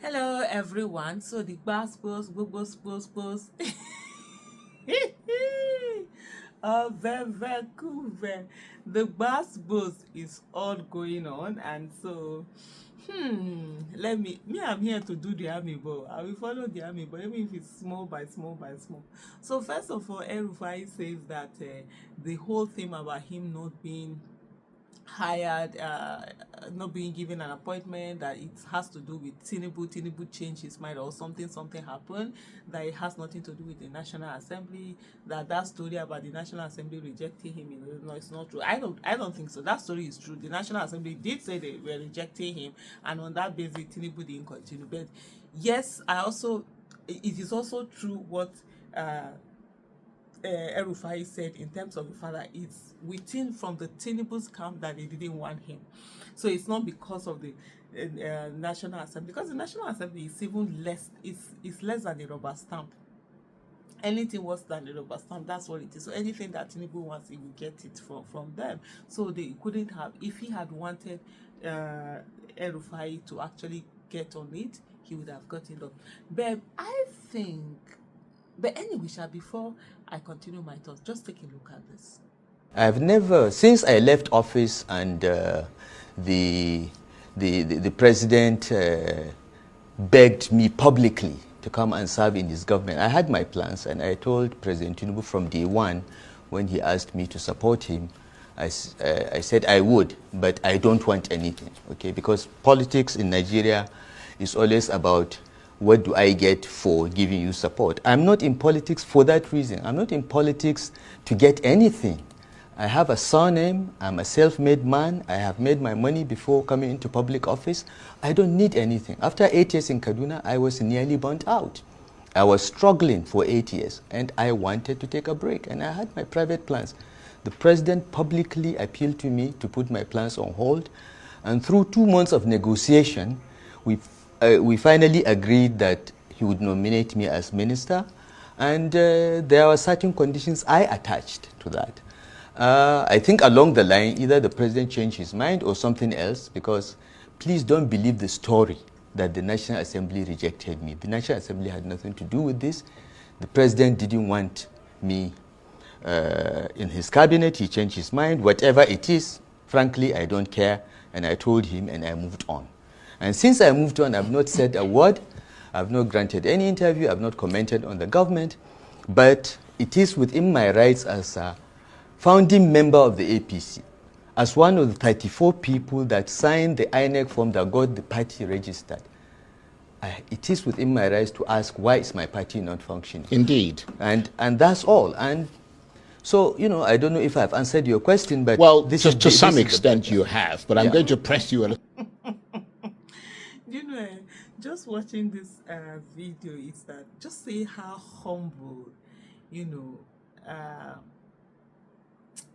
Hello everyone. So the gbos Vancouver. The gbos is all going on, and so I'm here to do the army but I will follow the army but even if it's small by small by small. So first of all, El-Rufai says that the whole thing about him not being hired, not being given an appointment, that it has to do with Tinubu changed his mind or something happened, that it has nothing to do with the National Assembly, that story about the National Assembly rejecting him, no, it's not true. I don't think so. That story is true. The National Assembly did say they were rejecting him, and on that basis Tinubu didn't continue. But yes, it is also true what uh El-Rufai said in terms of the father. It's within from the Tinubu's camp that they didn't want him. So it's not because of the National Assembly, because the National Assembly is even less, it's less than a rubber stamp. Anything worse than a rubber stamp, that's what it is. So anything that Tinubu wants, he will get it from them. So they couldn't have, if he had wanted El-Rufai to actually get on it, he would have gotten it up. But I think, but anyway, before I continue my thoughts, just take a look at this. I've never, since I left office and the president begged me publicly to come and serve in his government, I had my plans, and I told President Tinubu from day one when he asked me to support him, I said I would, but I don't want anything, okay? Because politics in Nigeria is always about what do I get for giving you support. I'm not in politics for that reason. I'm not in politics to get anything. I have a surname, I'm a self-made man, I have made my money before coming into public office. I don't need anything. After 8 years in Kaduna, I was nearly burnt out. I was struggling for 8 years and I wanted to take a break, and I had my private plans. The president publicly appealed to me to put my plans on hold, and through 2 months of negotiation, we finally agreed that he would nominate me as minister, and there were certain conditions I attached to that. I think along the line, either the president changed his mind or something else, because please don't believe the story that the National Assembly rejected me. The National Assembly had nothing to do with this. The president didn't want me in his cabinet. He changed his mind. Whatever it is, frankly, I don't care. And I told him, and I moved on. And since I moved on, I've not said a word. I've not granted any interview. I've not commented on the government. But it is within my rights as a founding member of the APC, as one of the 34 people that signed the INEC form that got the party registered. It is within my rights to ask, why is my party not functioning? Indeed. And that's all. And so, I don't know if I've answered your question, but well, to some extent you have, but I'm going to press you a little. Just watching this video is that, just see how humble,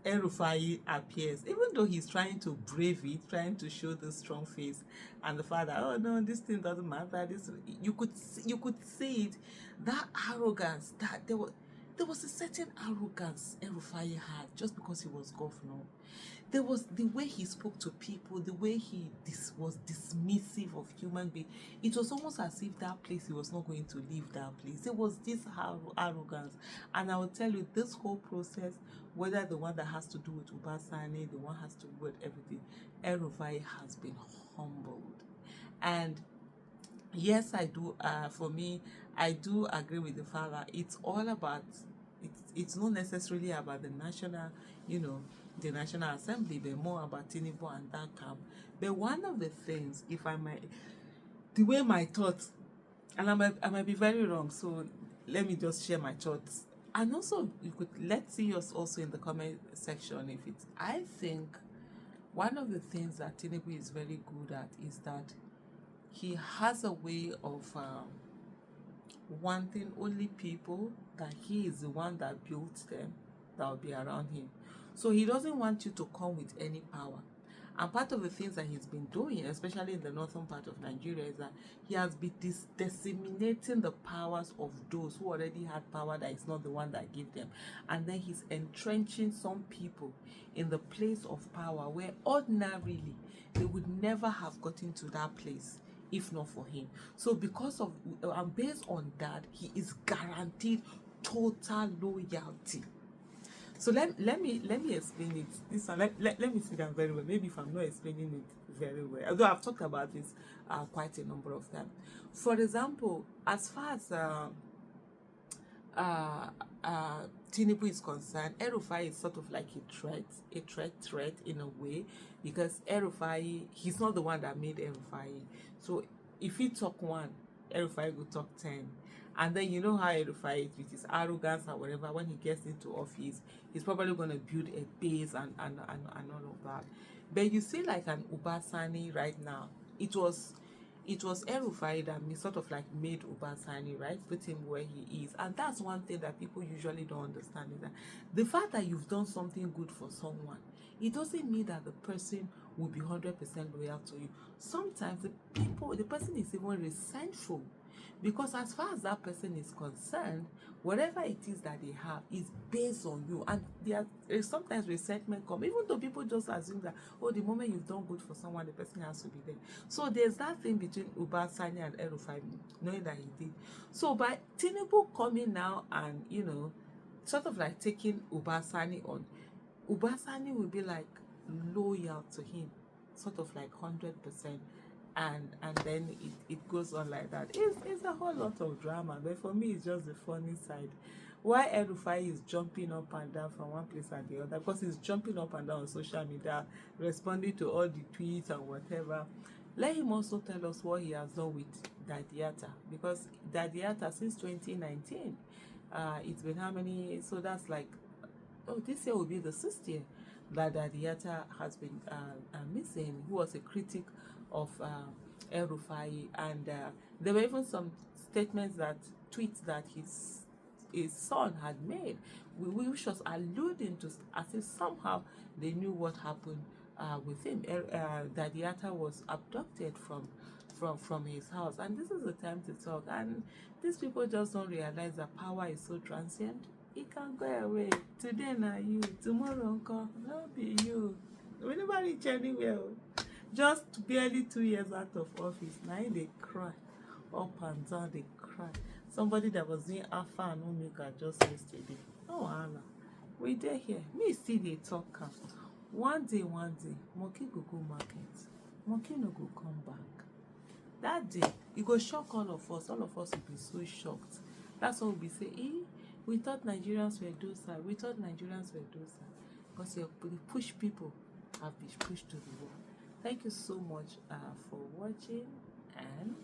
El-Rufai appears, even though he's trying to brave it, trying to show the strong face, and the fact that, oh no, this thing doesn't matter. This, you could see it, that arrogance, that there was a certain arrogance El-Rufai had just because he was governor. There was the way he spoke to people, the way he was dismissive of human beings. It was almost as if that place, he was not going to leave that place. There was this arrogance. And I will tell you, this whole process, whether the one that has to do with Ubasani, the one has to do with everything, El-Rufai has been humbled. And yes, I do. For me, I do agree with the father. It's all about. It's not necessarily about the national, the National Assembly, but more about Tinubu and that camp. But one of the things, if I might, the way my thoughts, and I might be very wrong, so let me just share my thoughts. And also, let's see us also in the comment section if it's. I think one of the things that Tinubu is very good at is that he has a way of wanting only people that he is the one that built them, that will be around him. So he doesn't want you to come with any power. And part of the things that he's been doing, especially in the northern part of Nigeria, is that he has been disseminating the powers of those who already had power that is not the one that gave them. And then he's entrenching some people in the place of power where ordinarily they would never have gotten to that place if not for him. So because of and based on that, he is guaranteed total loyalty. So let me explain it. This one, let me see that very well. Maybe if I'm not explaining it very well, although I've talked about this quite a number of times. For example, as far as uh, Tinubu is concerned, El-Rufai is sort of like a threat in a way, because El-Rufai, he's not the one that made El-Rufai. So if he talk one, El-Rufai will talk 10. And then you know how El-Rufai is with his arrogance or whatever. When he gets into office, he's probably going to build a base and all of that. But you see, like an Ubasani right now, it was El-Rufai that sort of like made Ubasani, right? Put him where he is. And that's one thing that people usually don't understand, is that the fact that you've done something good for someone, it doesn't mean that the person will be 100% loyal to you. Sometimes the person is even resentful, because as far as that person is concerned, whatever it is that they have is based on you. And there is sometimes resentment come, even though people just assume that, oh, the moment you've done good for someone, the person has to be there. So there's that thing between Ubasani and El-Rufai, knowing that he did. So by Tinubu coming now and, sort of like taking Ubasani on, Ubasani will be like loyal to him, sort of like 100%. And then it goes on like that. It's a whole lot of drama, but for me it's just the funny side. Why El-Rufai is jumping up and down from one place and the other, because he's jumping up and down on social media, responding to all the tweets and whatever. Let him also tell us what he has done with Dadiata, because Dadiata since 2019, it's been how many? So that's like, oh, this year will be the 6th year that Dadiata has been missing. Who was a critic of El-Rufai, and there were even some tweets that his son had made, which was alluding to as if somehow they knew what happened with him. Dadiata was abducted from his house, and this is the time to talk. And these people just don't realize that power is so transient. It can go away. Today na you, tomorrow uncle, no be you. We never reach anywhere. Just barely 2 years out of office, now they cry up and down. They cry. Somebody that was doing alpha and omega just yesterday. No, Anna, we there here. Me still they talk. One day, monkey go market. Monkey no go come back. That day, it go shock all of us. All of us will be so shocked. That's what we'll be saying. We thought Nigerians were docile. We thought Nigerians were docile. Because the push people have been pushed to the wall. Thank you so much for watching, and